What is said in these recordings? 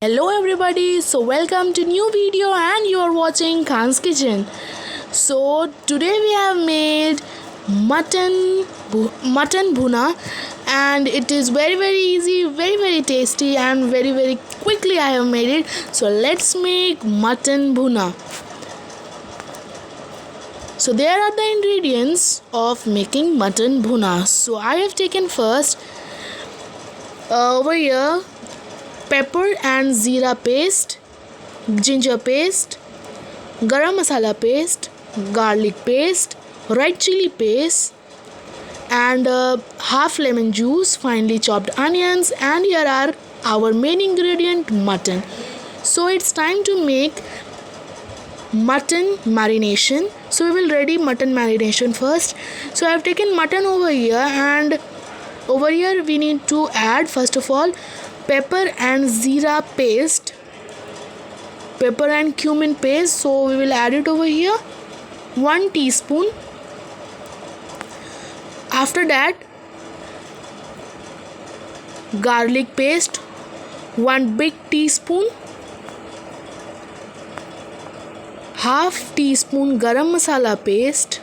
Hello everybody, so welcome to new video and you are watching Khan's Kitchen. So today we have made mutton bhuna and it is very easy, very tasty and very quickly I have made it. So let's make mutton bhuna. So there are the ingredients of making mutton bhuna. So I have taken first over here pepper and zira paste, ginger paste, garam masala paste, garlic paste, red chili paste, and half lemon juice, finely chopped onions, and here are our main ingredient mutton. So it's time to make mutton marination. So we will ready mutton marination first. So I have taken mutton over here, and over here we need to add first of all pepper and zira paste, pepper and cumin paste. So we will add it over here, 1 teaspoon. After that garlic paste, 1 big teaspoon. Half teaspoon garam masala paste,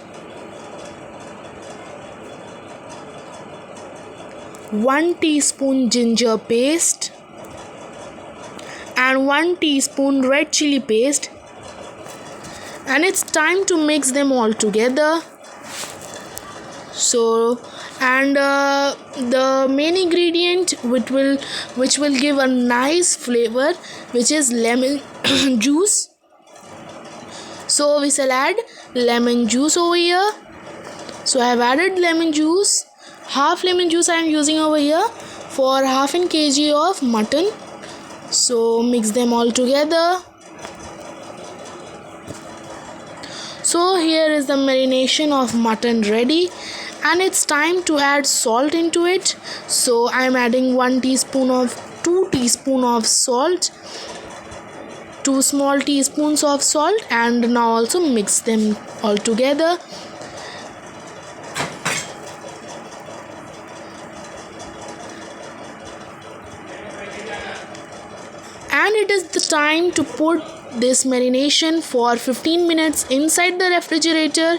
1 teaspoon ginger paste, and 1 teaspoon red chili paste, and it's time to mix them all together. So and the main ingredient which will give a nice flavor, which is lemon juice. So we shall add lemon juice over here. So I have added lemon juice. Half lemon juice I am using over here for half an kg of mutton. So mix them all together. So here is the marination of mutton ready, and it's time to add salt into it. So I am adding 2 teaspoon of salt, 2 small teaspoons of salt, and now also mix them all together. And it is the time to put this marination for 15 minutes inside the refrigerator.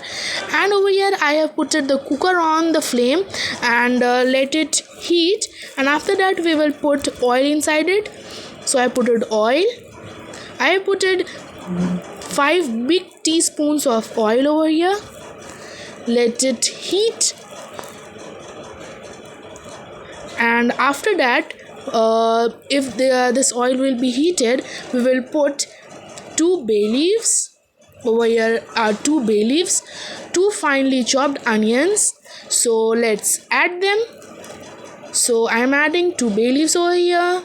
And over here I have put the cooker on the flame and let it heat, and after that we will put oil inside it. So I put oil. I have put 5 big teaspoons of oil over here. Let it heat, and after that if this oil will be heated, we will put 2 bay leaves. Over here are 2 bay leaves, 2 finely chopped onions. So let's add them. So I am adding 2 bay leaves over here,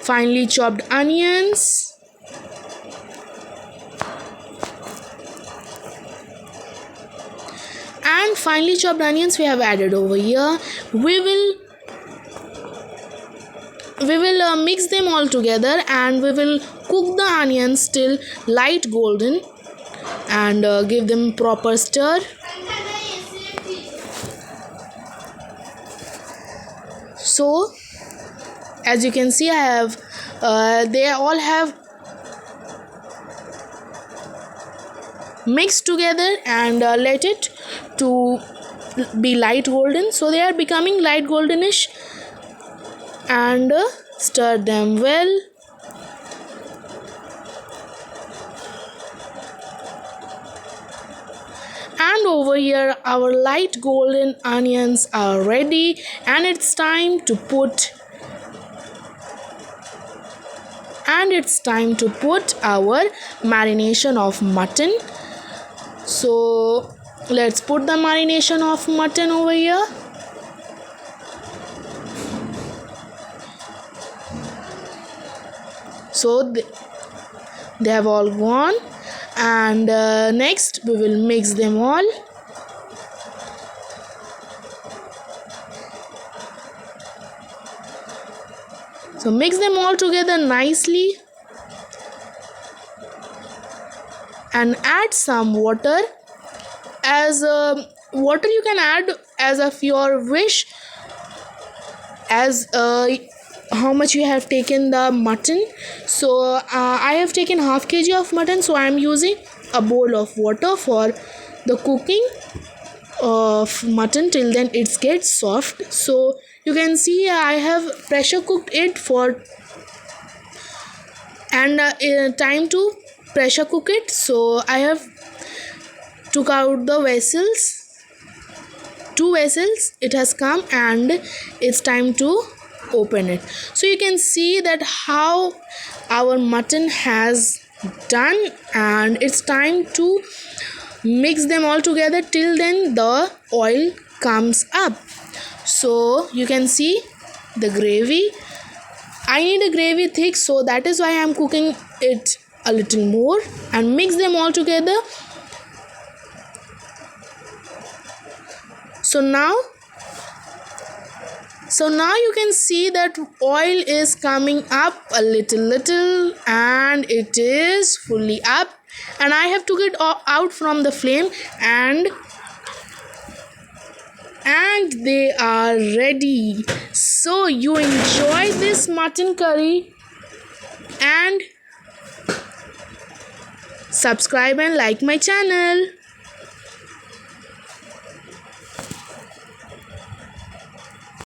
finely chopped onions, and finely chopped onions we have added over here. We will mix them all together, and we will cook the onions till light golden and give them proper stir. So as you can see, I have they all have mixed together and let it to be light golden. So they are becoming light goldenish, and stir them well. And over here our light golden onions are ready, and it's time to put our marination of mutton. So let's put the marination of mutton over here. So they have all gone, and next we will mix them all. So mix them all together nicely and add some water. As water you can add as of your wish, as how much you have taken the mutton. So I have taken half kg of mutton, so I am using a bowl of water for the cooking of mutton till then it gets soft. So you can see I have pressure cooked it for and time to pressure cook it. So I have took out the vessels, two vessels it has come, and it's time to open it. So you can see that how our mutton has done, and it's time to mix them all together till then the oil comes up. So you can see the gravy. I need a gravy thick, so that is why I am cooking it a little more and mix them all together. So now you can see that oil is coming up a little and it is fully up, and I have took it out from the flame, and they are ready. So you enjoy this mutton curry and subscribe and like my channel.